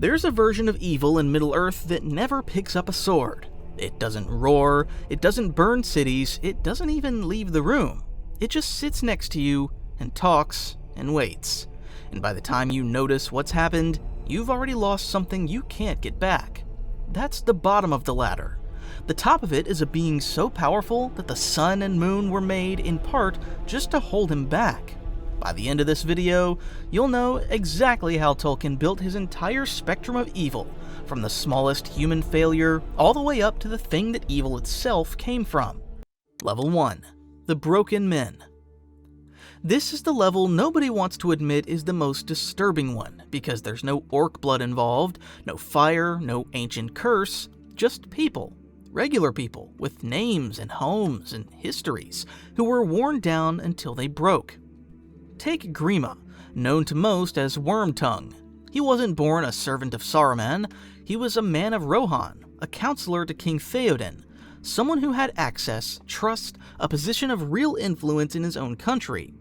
There's a version of evil in Middle-earth that never picks up a sword. It doesn't roar, it doesn't burn cities, it doesn't even leave the room. It just sits next to you and talks and waits. And by the time you notice what's happened, you've already lost something you can't get back. That's the bottom of the ladder. The top of it is a being so powerful that the sun and moon were made in part just to hold him back. By the end of this video, you'll know exactly how Tolkien built his entire spectrum of evil, from the smallest human failure all the way up to the thing that evil itself came from. Level 1. The Broken Men. This is the level nobody wants to admit is the most disturbing one, because there's no orc blood involved, no fire, no ancient curse, just people. Regular people with names and homes and histories who were worn down until they broke. Take Grima, known to most as Wormtongue. He wasn't born a servant of Saruman, he was a man of Rohan, a counselor to King Theoden, someone who had access, trust, a position of real influence in his own country.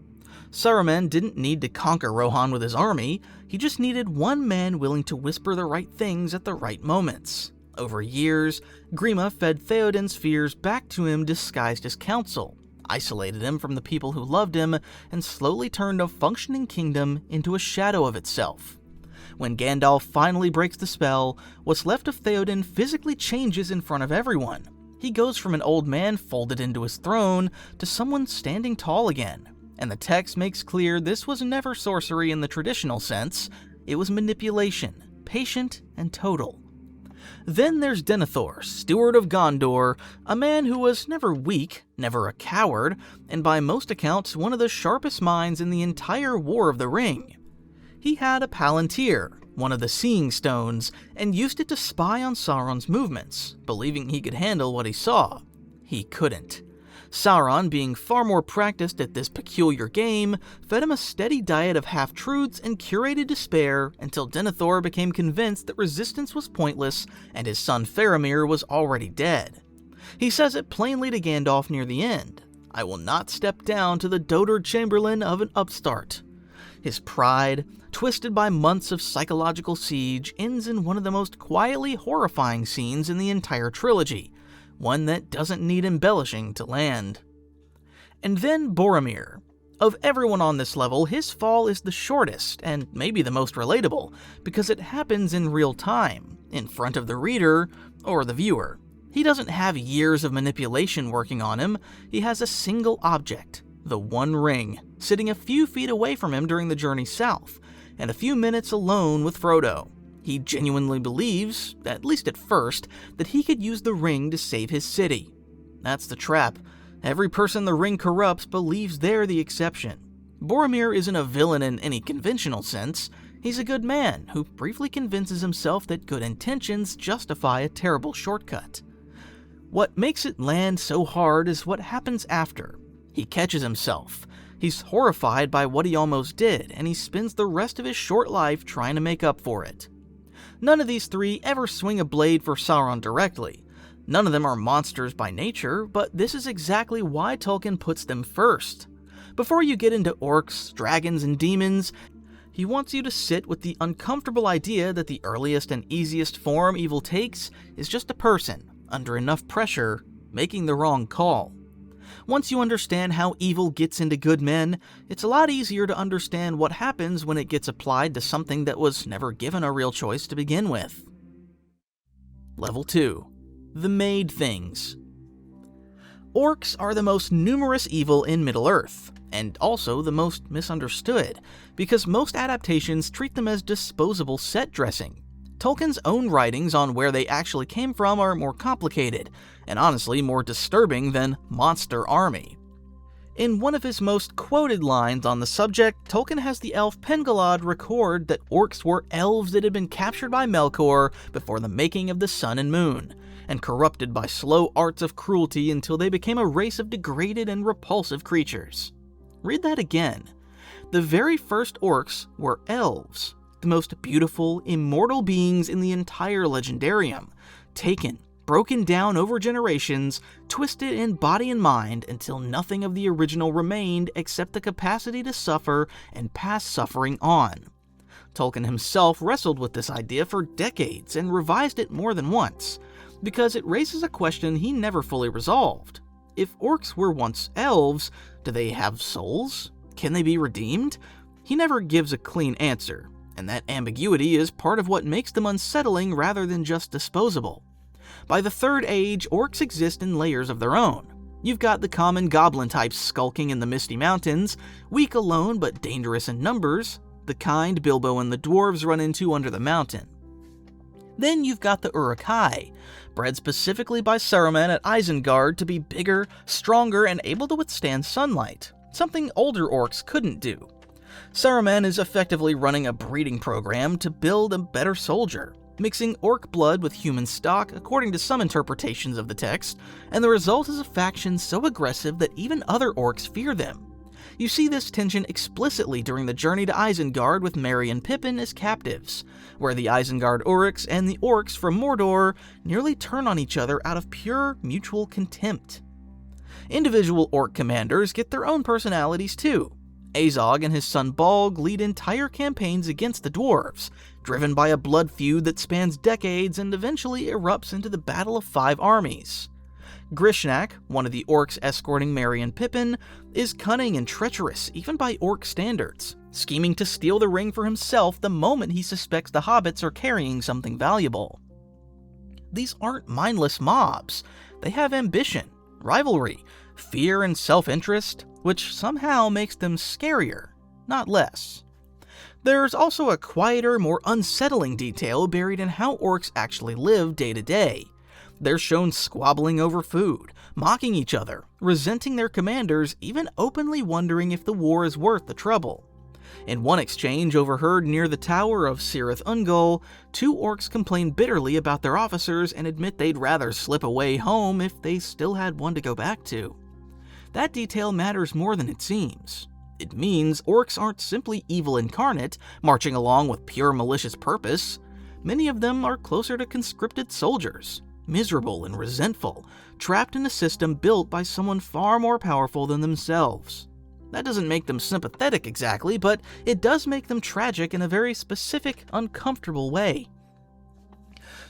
Saruman didn't need to conquer Rohan with his army, he just needed one man willing to whisper the right things at the right moments. Over years, Grima fed Theoden's fears back to him disguised as counsel, isolated him from the people who loved him, and slowly turned a functioning kingdom into a shadow of itself. When Gandalf finally breaks the spell, what's left of Theoden physically changes in front of everyone. He goes from an old man folded into his throne to someone standing tall again. And the text makes clear this was never sorcery in the traditional sense, it was manipulation, patient and total. Then there's Denethor, steward of Gondor, a man who was never weak, never a coward, and by most accounts one of the sharpest minds in the entire War of the Ring. He had a Palantir, one of the Seeing Stones, and used it to spy on Sauron's movements, believing he could handle what he saw. He couldn't. Sauron, being far more practiced at this peculiar game, fed him a steady diet of half-truths and curated despair until Denethor became convinced that resistance was pointless and his son Faramir was already dead. He says it plainly to Gandalf near the end, "I will not step down to the dotard chamberlain of an upstart." His pride, twisted by months of psychological siege, ends in one of the most quietly horrifying scenes in the entire trilogy, one that doesn't need embellishing to land. And then Boromir. Of everyone on this level, his fall is the shortest, and maybe the most relatable, because it happens in real time, in front of the reader, or the viewer. He doesn't have years of manipulation working on him, he has a single object, the One Ring, sitting a few feet away from him during the journey south, and a few minutes alone with Frodo. He genuinely believes, at least at first, that he could use the ring to save his city. That's the trap. Every person the ring corrupts believes they're the exception. Boromir isn't a villain in any conventional sense. He's a good man who briefly convinces himself that good intentions justify a terrible shortcut. What makes it land so hard is what happens after. He catches himself. He's horrified by what he almost did, and he spends the rest of his short life trying to make up for it. None of these three ever swing a blade for Sauron directly. None of them are monsters by nature, but this is exactly why Tolkien puts them first. Before you get into orcs, dragons, and demons, he wants you to sit with the uncomfortable idea that the earliest and easiest form evil takes is just a person, under enough pressure, making the wrong call. Once you understand how evil gets into good men, it's a lot easier to understand what happens when it gets applied to something that was never given a real choice to begin with. Level 2. The Made Things. Orcs are the most numerous evil in Middle-earth, and also the most misunderstood, because most adaptations treat them as disposable set dressing. Tolkien's own writings on where they actually came from are more complicated, and honestly more disturbing than monster army. In one of his most quoted lines on the subject, Tolkien has the elf Pengalod record that orcs were elves that had been captured by Melkor before the making of the sun and moon, and corrupted by slow arts of cruelty until they became a race of degraded and repulsive creatures. Read that again. The very first orcs were elves, the most beautiful, immortal beings in the entire legendarium, taken, broken down over generations, twisted in body and mind until nothing of the original remained except the capacity to suffer and pass suffering on. Tolkien himself wrestled with this idea for decades and revised it more than once, because it raises a question he never fully resolved. If orcs were once elves, do they have souls? Can they be redeemed? He never gives a clean answer, and that ambiguity is part of what makes them unsettling rather than just disposable. By the Third Age, orcs exist in layers of their own. You've got the common goblin types skulking in the Misty Mountains, weak alone but dangerous in numbers, the kind Bilbo and the dwarves run into under the mountain. Then you've got the Uruk-hai, bred specifically by Saruman at Isengard to be bigger, stronger, and able to withstand sunlight, something older orcs couldn't do. Saruman is effectively running a breeding program to build a better soldier, mixing orc blood with human stock according to some interpretations of the text, and the result is a faction so aggressive that even other orcs fear them. You see this tension explicitly during the journey to Isengard with Merry and Pippin as captives, where the Isengard Uruks and the orcs from Mordor nearly turn on each other out of pure mutual contempt. Individual orc commanders get their own personalities too. Azog and his son Bolg lead entire campaigns against the dwarves, driven by a blood feud that spans decades and eventually erupts into the Battle of Five Armies. Grishnak, one of the orcs escorting Merry and Pippin, is cunning and treacherous even by orc standards, scheming to steal the ring for himself the moment he suspects the hobbits are carrying something valuable. These aren't mindless mobs. They have ambition, rivalry, fear, and self-interest, which somehow makes them scarier, not less. There's also a quieter, more unsettling detail buried in how orcs actually live day to day. They're shown squabbling over food, mocking each other, resenting their commanders, even openly wondering if the war is worth the trouble. In one exchange overheard near the tower of Cirith Ungol, two orcs complain bitterly about their officers and admit they'd rather slip away home if they still had one to go back to. That detail matters more than it seems. It means orcs aren't simply evil incarnate, marching along with pure malicious purpose. Many of them are closer to conscripted soldiers, miserable and resentful, trapped in a system built by someone far more powerful than themselves. That doesn't make them sympathetic exactly, but it does make them tragic in a very specific, uncomfortable way.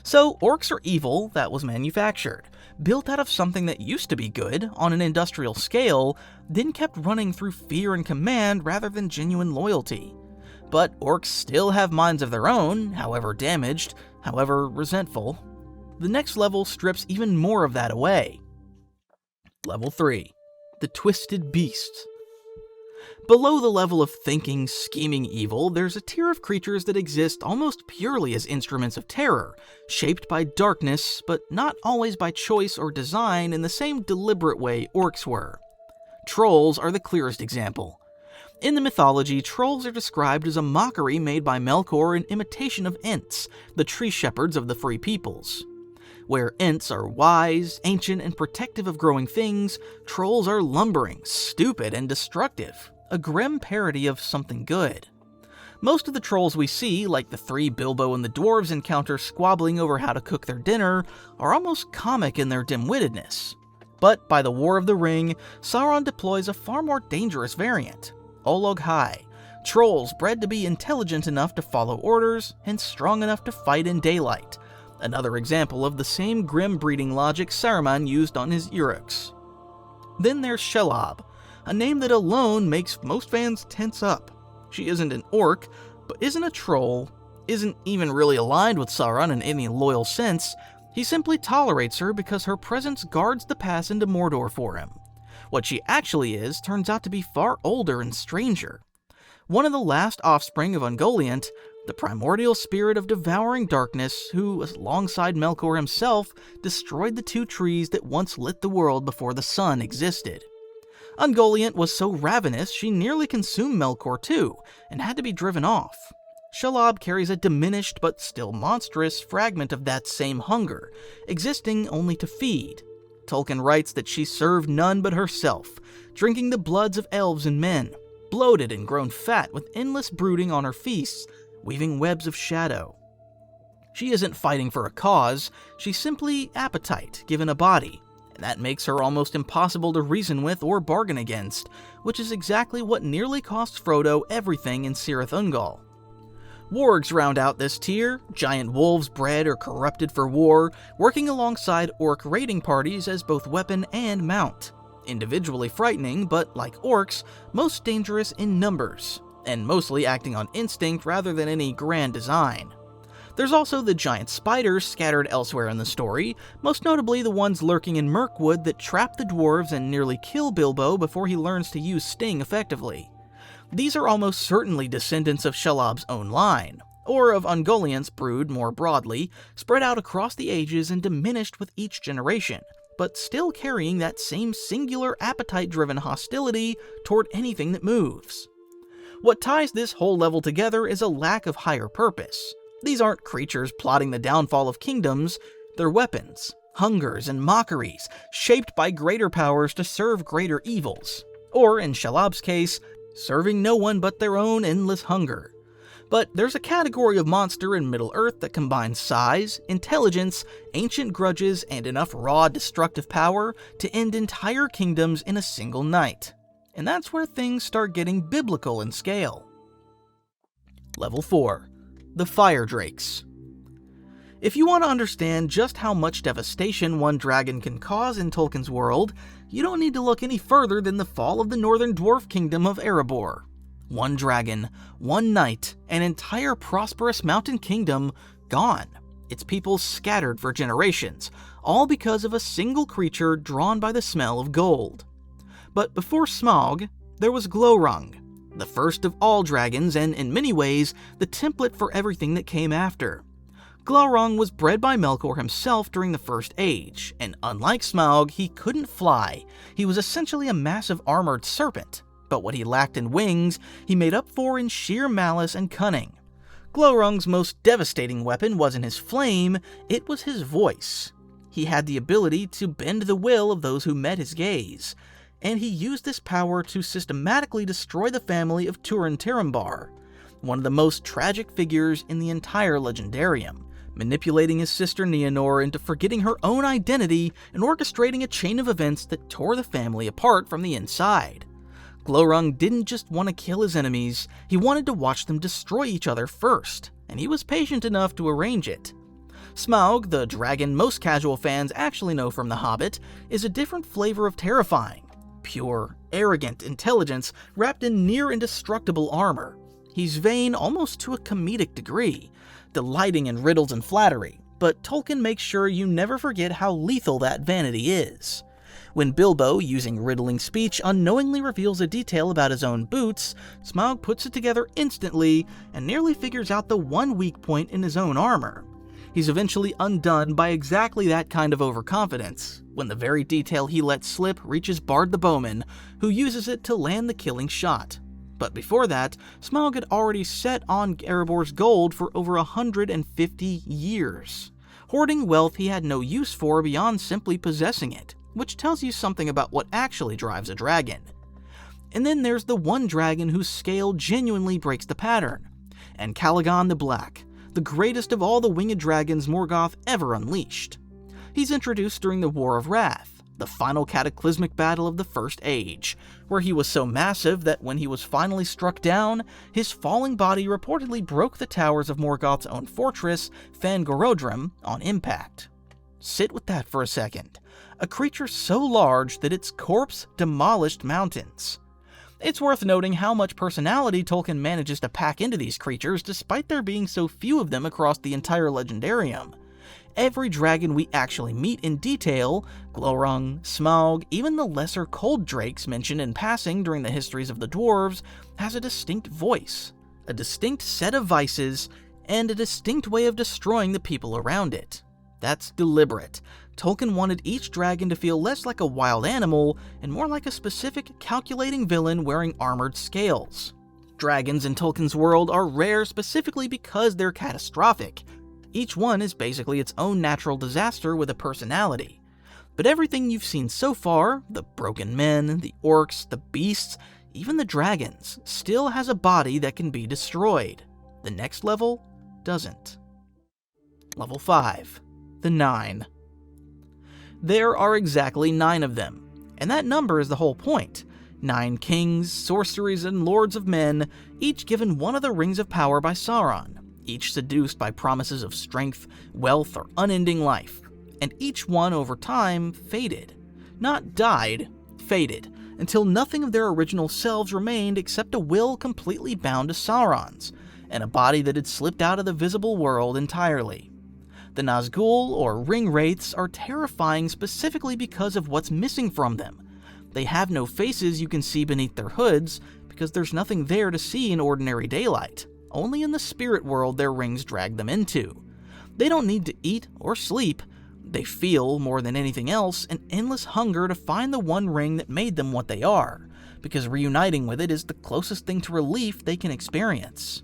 So, orcs are evil that was manufactured, built out of something that used to be good on an industrial scale, then kept running through fear and command rather than genuine loyalty. But orcs still have minds of their own, however damaged, however resentful. The next level strips even more of that away. Level 3. The Twisted Beasts. Below the level of thinking, scheming evil, there's a tier of creatures that exist almost purely as instruments of terror, shaped by darkness, but not always by choice or design in the same deliberate way orcs were. Trolls are the clearest example. In the mythology, trolls are described as a mockery made by Melkor in imitation of Ents, the tree shepherds of the Free Peoples. Where Ents are wise, ancient, and protective of growing things, trolls are lumbering, stupid, and destructive, a grim parody of something good. Most of the trolls we see, like the three Bilbo and the dwarves encounter squabbling over how to cook their dinner, are almost comic in their dim-wittedness. But by the War of the Ring, Sauron deploys a far more dangerous variant, Olog-hai, trolls bred to be intelligent enough to follow orders and strong enough to fight in daylight. Another example of the same grim breeding logic Saruman used on his Uruks. Then there's Shelob, a name that alone makes most fans tense up. She isn't an orc, but isn't a troll, isn't even really aligned with Sauron in any loyal sense. He simply tolerates her because her presence guards the pass into Mordor for him. What she actually is turns out to be far older and stranger. One of the last offspring of Ungoliant, the primordial spirit of devouring darkness who, alongside Melkor himself, destroyed the two trees that once lit the world before the sun existed. Ungoliant was so ravenous she nearly consumed Melkor too, and had to be driven off. Shelob carries a diminished but still monstrous fragment of that same hunger, existing only to feed. Tolkien writes that she served none but herself, drinking the bloods of elves and men, bloated and grown fat with endless brooding on her feasts, weaving webs of shadow. She isn't fighting for a cause, she's simply appetite given a body, and that makes her almost impossible to reason with or bargain against, which is exactly what nearly cost Frodo everything in Cirith Ungol. Wargs round out this tier, giant wolves bred or corrupted for war, working alongside orc raiding parties as both weapon and mount. Individually frightening, but like orcs, most dangerous in numbers, and mostly acting on instinct rather than any grand design. There's also the giant spiders scattered elsewhere in the story, most notably the ones lurking in Mirkwood that trap the dwarves and nearly kill Bilbo before he learns to use Sting effectively. These are almost certainly descendants of Shelob's own line, or of Ungoliant's brood more broadly, spread out across the ages and diminished with each generation, but still carrying that same singular appetite-driven hostility toward anything that moves. What ties this whole level together is a lack of higher purpose. These aren't creatures plotting the downfall of kingdoms, they're weapons, hungers, and mockeries, shaped by greater powers to serve greater evils. Or, in Shelob's case, serving no one but their own endless hunger. But there's a category of monster in Middle-earth that combines size, intelligence, ancient grudges, and enough raw destructive power to end entire kingdoms in a single night. And that's where things start getting biblical in scale. Level 4. The Fire Drakes. If you want to understand just how much devastation one dragon can cause in Tolkien's world, you don't need to look any further than the fall of the northern dwarf kingdom of Erebor. One dragon, one night, an entire prosperous mountain kingdom gone. Its people scattered for generations, all because of a single creature drawn by the smell of gold. But before Smaug, there was Glorung, the first of all dragons and, in many ways, the template for everything that came after. Glorung was bred by Melkor himself during the First Age, and unlike Smaug, he couldn't fly. He was essentially a massive armored serpent, but what he lacked in wings, he made up for in sheer malice and cunning. Glorung's most devastating weapon wasn't his flame, it was his voice. He had the ability to bend the will of those who met his gaze, and he used this power to systematically destroy the family of Turin Tirambar, one of the most tragic figures in the entire Legendarium, manipulating his sister Nienor into forgetting her own identity and orchestrating a chain of events that tore the family apart from the inside. Glorung didn't just want to kill his enemies, he wanted to watch them destroy each other first, and he was patient enough to arrange it. Smaug, the dragon most casual fans actually know from The Hobbit, is a different flavor of terrifying. Pure, arrogant intelligence wrapped in near indestructible armor. He's vain almost to a comedic degree, delighting in riddles and flattery, but Tolkien makes sure you never forget how lethal that vanity is. When Bilbo, using riddling speech, unknowingly reveals a detail about his own boots, Smaug puts it together instantly and nearly figures out the one weak point in his own armor. He's eventually undone by exactly that kind of overconfidence, when the very detail he let slip reaches Bard the Bowman, who uses it to land the killing shot. But before that, Smaug had already set on Erebor's gold for over 150 years, hoarding wealth he had no use for beyond simply possessing it, which tells you something about what actually drives a dragon. And then there's the one dragon whose scale genuinely breaks the pattern, and Calagon the Black, the greatest of all the winged dragons Morgoth ever unleashed. He's introduced during the War of Wrath, the final cataclysmic battle of the First Age, where he was so massive that when he was finally struck down, his falling body reportedly broke the towers of Morgoth's own fortress, Fangorodrim, on impact. Sit with that for a second. A creature so large that its corpse demolished mountains. It's worth noting how much personality Tolkien manages to pack into these creatures despite there being so few of them across the entire Legendarium. Every dragon we actually meet in detail, Glorung, Smaug, even the lesser cold drakes mentioned in passing during the histories of the dwarves, has a distinct voice, a distinct set of vices, and a distinct way of destroying the people around it. That's deliberate. Tolkien wanted each dragon to feel less like a wild animal and more like a specific, calculating villain wearing armored scales. Dragons in Tolkien's world are rare specifically because they're catastrophic. Each one is basically its own natural disaster with a personality. But everything you've seen so far, the broken men, the orcs, the beasts, even the dragons, still has a body that can be destroyed. The next level doesn't. Level 5. The Nine. There are exactly 9 of them, and that number is the whole point. 9 kings, sorceries, and lords of men, each given one of the rings of power by Sauron. each seduced by promises of strength, wealth, or unending life, and each one over time faded. Not died, faded, until nothing of their original selves remained except a will completely bound to Sauron's, and a body that had slipped out of the visible world entirely. The Nazgul, or ring wraiths, are terrifying specifically because of what's missing from them. They have no faces you can see beneath their hoods, because there's nothing there to see in ordinary daylight. Only in the spirit world their rings drag them into. They don't need to eat or sleep. They feel, more than anything else, an endless hunger to find the one ring that made them what they are, because reuniting with it is the closest thing to relief they can experience.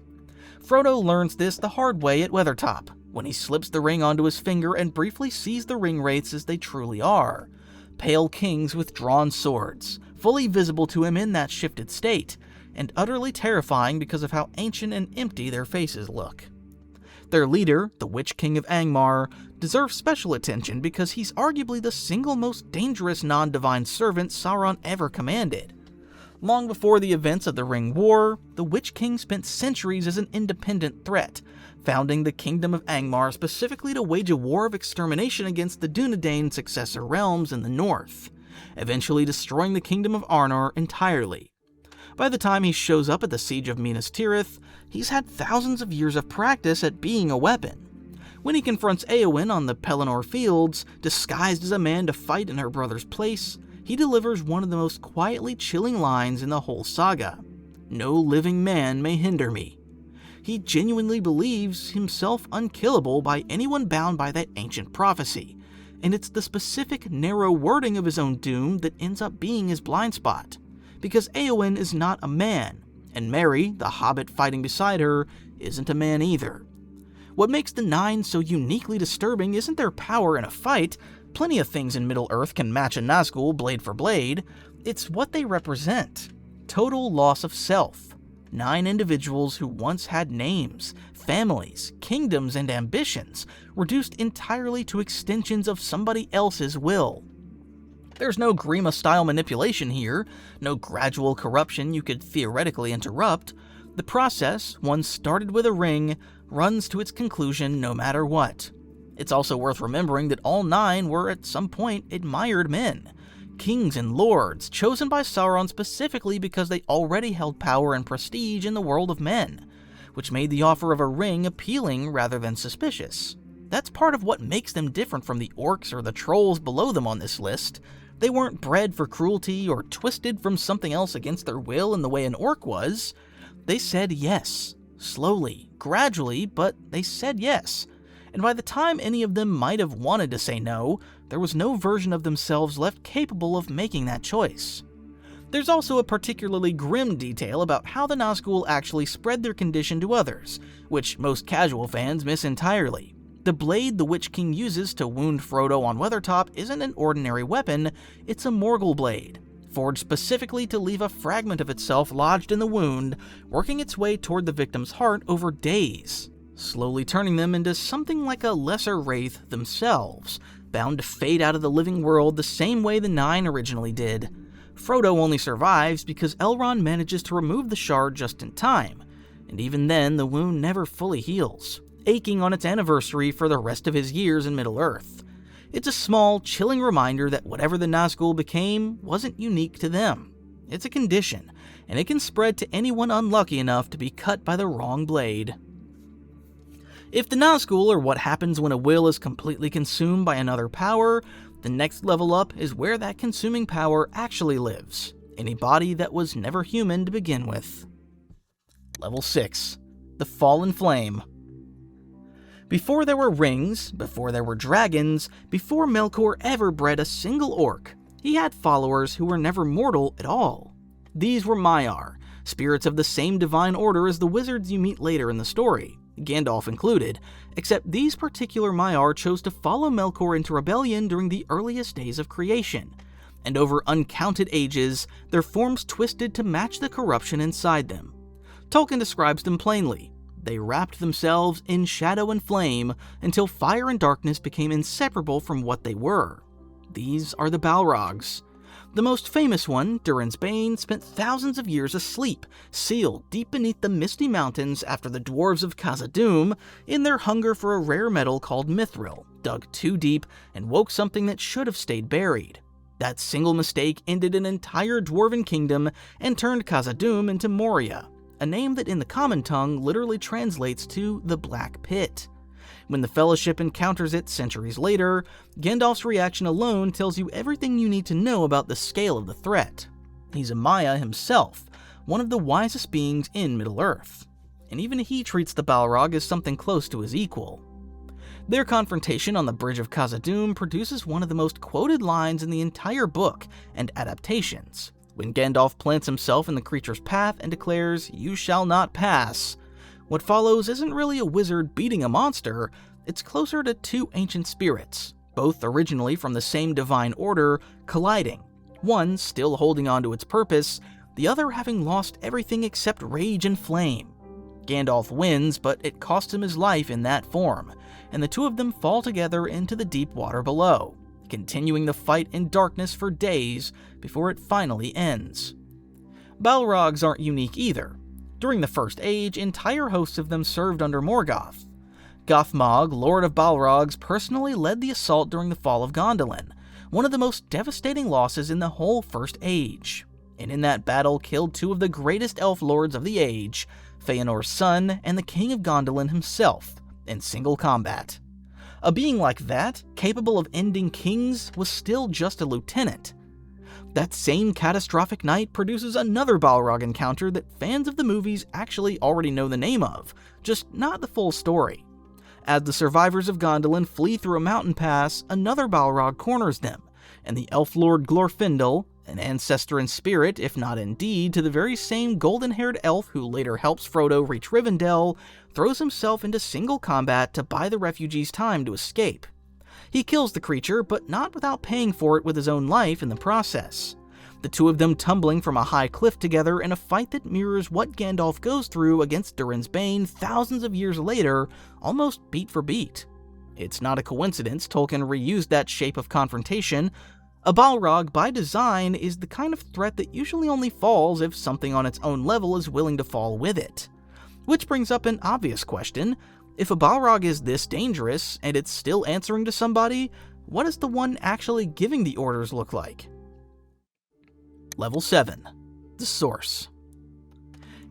Frodo learns this the hard way at Weathertop, when he slips the ring onto his finger and briefly sees the ring wraiths as they truly are. Pale kings with drawn swords, fully visible to him in that shifted state, and utterly terrifying because of how ancient and empty their faces look. Their leader, the Witch King of Angmar, deserves special attention because he's arguably the single most dangerous non-divine servant Sauron ever commanded. Long before the events of the Ring War, the Witch King spent centuries as an independent threat, founding the Kingdom of Angmar specifically to wage a war of extermination against the Dúnedain successor realms in the north, eventually destroying the Kingdom of Arnor entirely. By the time he shows up at the Siege of Minas Tirith, he's had thousands of years of practice at being a weapon. When he confronts Éowyn on the Pelennor fields, disguised as a man to fight in her brother's place, he delivers one of the most quietly chilling lines in the whole saga. "No living man may hinder me." He genuinely believes himself unkillable by anyone bound by that ancient prophecy, and it's the specific, narrow wording of his own doom that ends up being his blind spot, because Éowyn is not a man, and Merry, the hobbit fighting beside her, isn't a man either. What makes the Nine so uniquely disturbing isn't their power in a fight. Plenty of things in Middle-earth can match a Nazgul blade for blade. It's what they represent. Total loss of self. 9 individuals who once had names, families, kingdoms, and ambitions, reduced entirely to extensions of somebody else's will. There's no Grima-style manipulation here, no gradual corruption you could theoretically interrupt. The process, once started with a ring, runs to its conclusion no matter what. It's also worth remembering that all 9 were at some point admired men. Kings and lords, chosen by Sauron specifically because they already held power and prestige in the world of men, which made the offer of a ring appealing rather than suspicious. That's part of what makes them different from the orcs or the trolls below them on this list. They weren't bred for cruelty or twisted from something else against their will in the way an orc was. They said yes. Slowly, gradually, but they said yes. And by the time any of them might have wanted to say no, there was no version of themselves left capable of making that choice. There's also a particularly grim detail about how the Nazgul actually spread their condition to others, which most casual fans miss entirely. The blade the Witch King uses to wound Frodo on Weathertop isn't an ordinary weapon, it's a Morgul blade, forged specifically to leave a fragment of itself lodged in the wound, working its way toward the victim's heart over days, slowly turning them into something like a lesser wraith themselves, bound to fade out of the living world the same way the 9 originally did. Frodo only survives because Elrond manages to remove the shard just in time, and even then the wound never fully heals, aching on its anniversary for the rest of his years in Middle-earth. It's a small, chilling reminder that whatever the Nazgul became wasn't unique to them. It's a condition, and it can spread to anyone unlucky enough to be cut by the wrong blade. If the Nazgul are what happens when a will is completely consumed by another power, the next level up is where that consuming power actually lives, in a body that was never human to begin with. Level 6. The Fallen Flame. Before there were rings, before there were dragons, before Melkor ever bred a single orc, he had followers who were never mortal at all. These were Maiar, spirits of the same divine order as the wizards you meet later in the story, Gandalf included, except these particular Maiar chose to follow Melkor into rebellion during the earliest days of creation, and over uncounted ages, their forms twisted to match the corruption inside them. Tolkien describes them plainly. They wrapped themselves in shadow and flame until fire and darkness became inseparable from what they were. These are the Balrogs. The most famous one, Durin's Bane, spent thousands of years asleep, sealed deep beneath the misty mountains after the dwarves of Khazad-dûm, in their hunger for a rare metal called mithril, dug too deep and woke something that should have stayed buried. That single mistake ended an entire dwarven kingdom and turned Khazad-dûm into Moria, a name that in the common tongue literally translates to the Black Pit. When the Fellowship encounters it centuries later, Gandalf's reaction alone tells you everything you need to know about the scale of the threat. He's a Maya himself, one of the wisest beings in Middle-earth, and even he treats the Balrog as something close to his equal. Their confrontation on the Bridge of Khazad-dûm produces one of the most quoted lines in the entire book and adaptations, when Gandalf plants himself in the creature's path and declares, "You shall not pass." What follows isn't really a wizard beating a monster, it's closer to two ancient spirits, both originally from the same divine order, colliding, one still holding on to its purpose, the other having lost everything except rage and flame. Gandalf wins, but it costs him his life in that form, and the two of them fall together into the deep water below, continuing the fight in darkness for days before it finally ends. Balrogs aren't unique either. During the First Age, entire hosts of them served under Morgoth. Gothmog, Lord of Balrogs, personally led the assault during the fall of Gondolin, one of the most devastating losses in the whole First Age, and in that battle killed two of the greatest elf lords of the age, Feanor's son and the King of Gondolin himself, in single combat. A being like that, capable of ending kings, was still just a lieutenant. That same catastrophic night produces another Balrog encounter that fans of the movies actually already know the name of, just not the full story. As the survivors of Gondolin flee through a mountain pass, another Balrog corners them, and the elf lord Glorfindel, an ancestor in spirit, if not in deed, to the very same golden-haired elf who later helps Frodo reach Rivendell, throws himself into single combat to buy the refugees time to escape. He kills the creature, but not without paying for it with his own life in the process. The two of them tumbling from a high cliff together in a fight that mirrors what Gandalf goes through against Durin's Bane thousands of years later, almost beat for beat. It's not a coincidence Tolkien reused that shape of confrontation. A Balrog, by design, is the kind of threat that usually only falls if something on its own level is willing to fall with it. Which brings up an obvious question. If a Balrog is this dangerous, and it's still answering to somebody, what does the one actually giving the orders look like? Level 7. The Source.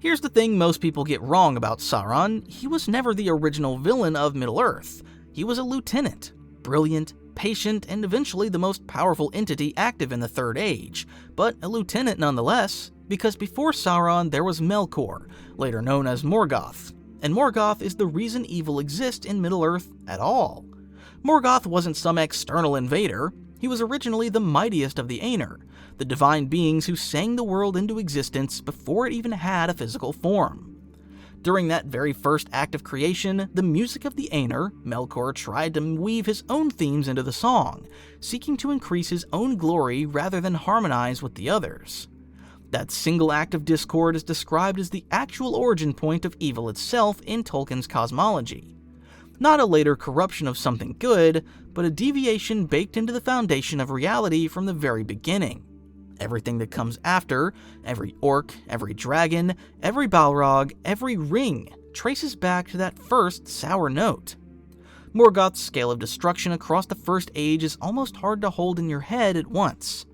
Here's the thing most people get wrong about Sauron. He was never the original villain of Middle-earth. He was a lieutenant, brilliant, patient, and eventually the most powerful entity active in the Third Age, but a lieutenant nonetheless, because before Sauron there was Melkor, later known as Morgoth. And Morgoth is the reason evil exists in Middle-earth at all. Morgoth wasn't some external invader. He was originally the mightiest of the Aenir, the divine beings who sang the world into existence before it even had a physical form. During that very first act of creation, the music of the Aenir, Melkor tried to weave his own themes into the song, seeking to increase his own glory rather than harmonize with the others. That single act of discord is described as the actual origin point of evil itself in Tolkien's cosmology. Not a later corruption of something good, but a deviation baked into the foundation of reality from the very beginning. Everything that comes after, every orc, every dragon, every Balrog, every ring, traces back to that first sour note. Morgoth's scale of destruction across the First Age is almost hard to hold in your head at once.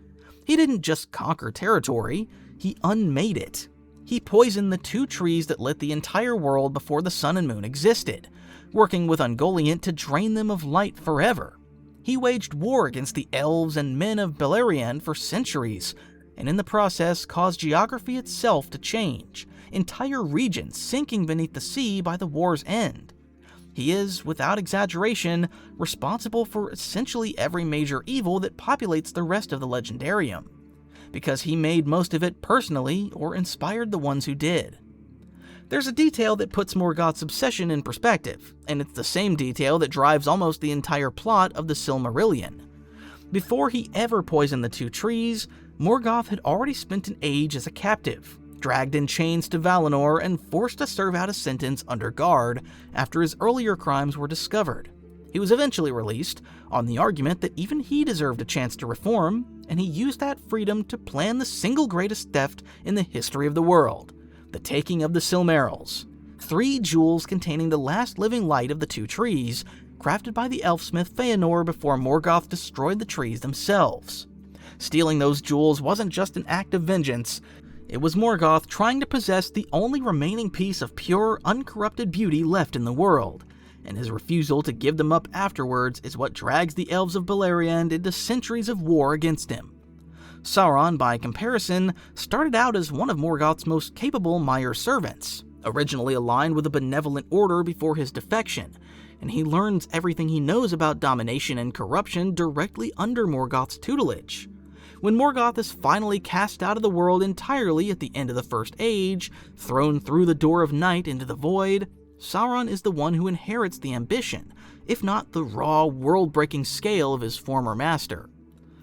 He didn't just conquer territory, he unmade it. He poisoned the two trees that lit the entire world before the sun and moon existed, working with Ungoliant to drain them of light forever. He waged war against the elves and men of Beleriand for centuries, and in the process caused geography itself to change, entire regions sinking beneath the sea by the war's end. He is, without exaggeration, responsible for essentially every major evil that populates the rest of the Legendarium, because he made most of it personally or inspired the ones who did. There's a detail that puts Morgoth's obsession in perspective, and it's the same detail that drives almost the entire plot of the Silmarillion. Before he ever poisoned the two trees, Morgoth had already spent an age as a captive, dragged in chains to Valinor and forced to serve out a sentence under guard after his earlier crimes were discovered. He was eventually released on the argument that even he deserved a chance to reform, and he used that freedom to plan the single greatest theft in the history of the world, the taking of the Silmarils, 3 jewels containing the last living light of the 2 trees, crafted by the elfsmith Feanor before Morgoth destroyed the trees themselves. Stealing those jewels wasn't just an act of vengeance, it was Morgoth trying to possess the only remaining piece of pure, uncorrupted beauty left in the world, and his refusal to give them up afterwards is what drags the elves of Beleriand into centuries of war against him. Sauron, by comparison, started out as one of Morgoth's most capable Maiar servants, originally aligned with a benevolent order before his defection, and he learns everything he knows about domination and corruption directly under Morgoth's tutelage. When Morgoth is finally cast out of the world entirely at the end of the First Age, thrown through the door of night into the void, Sauron is the one who inherits the ambition, if not the raw, world-breaking scale of his former master.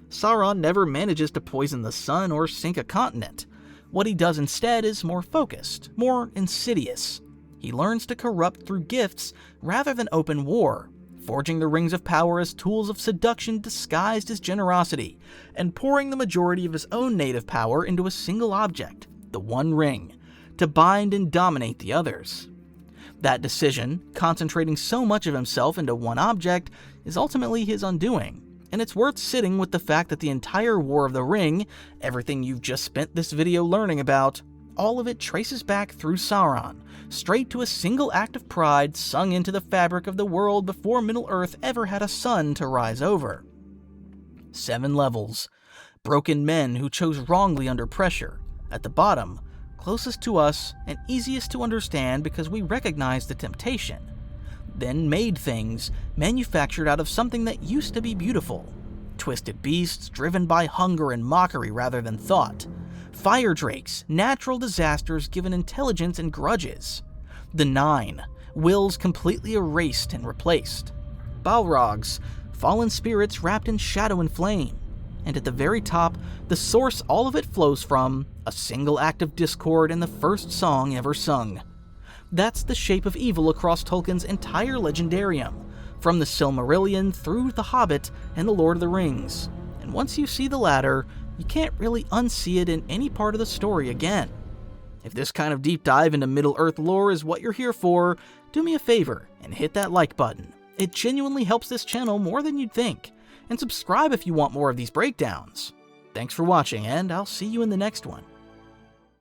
Sauron never manages to poison the sun or sink a continent. What he does instead is more focused, more insidious. He learns to corrupt through gifts rather than open war, forging the rings of power as tools of seduction disguised as generosity, and pouring the majority of his own native power into a single object, the One Ring, to bind and dominate the others. That decision, concentrating so much of himself into one object, is ultimately his undoing, and it's worth sitting with the fact that the entire War of the Ring, everything you've just spent this video learning about, all of it traces back through Sauron, straight to a single act of pride sung into the fabric of the world before Middle-earth ever had a sun to rise over. 7 levels, broken men who chose wrongly under pressure, at the bottom, closest to us and easiest to understand because we recognize the temptation. Then made things, manufactured out of something that used to be beautiful. Twisted beasts driven by hunger and mockery rather than thought. Fire drakes, natural disasters given intelligence and grudges. The 9, wills completely erased and replaced. Balrogs, fallen spirits wrapped in shadow and flame. And at the very top, the source all of it flows from, a single act of discord and the first song ever sung. That's the shape of evil across Tolkien's entire legendarium, from the Silmarillion through The Hobbit and The Lord of the Rings. And once you see the latter, you can't really unsee it in any part of the story again. If this kind of deep dive into Middle-earth lore is what you're here for, do me a favor and hit that like button. It genuinely helps this channel more than you'd think. And subscribe if you want more of these breakdowns. Thanks for watching, and I'll see you in the next one.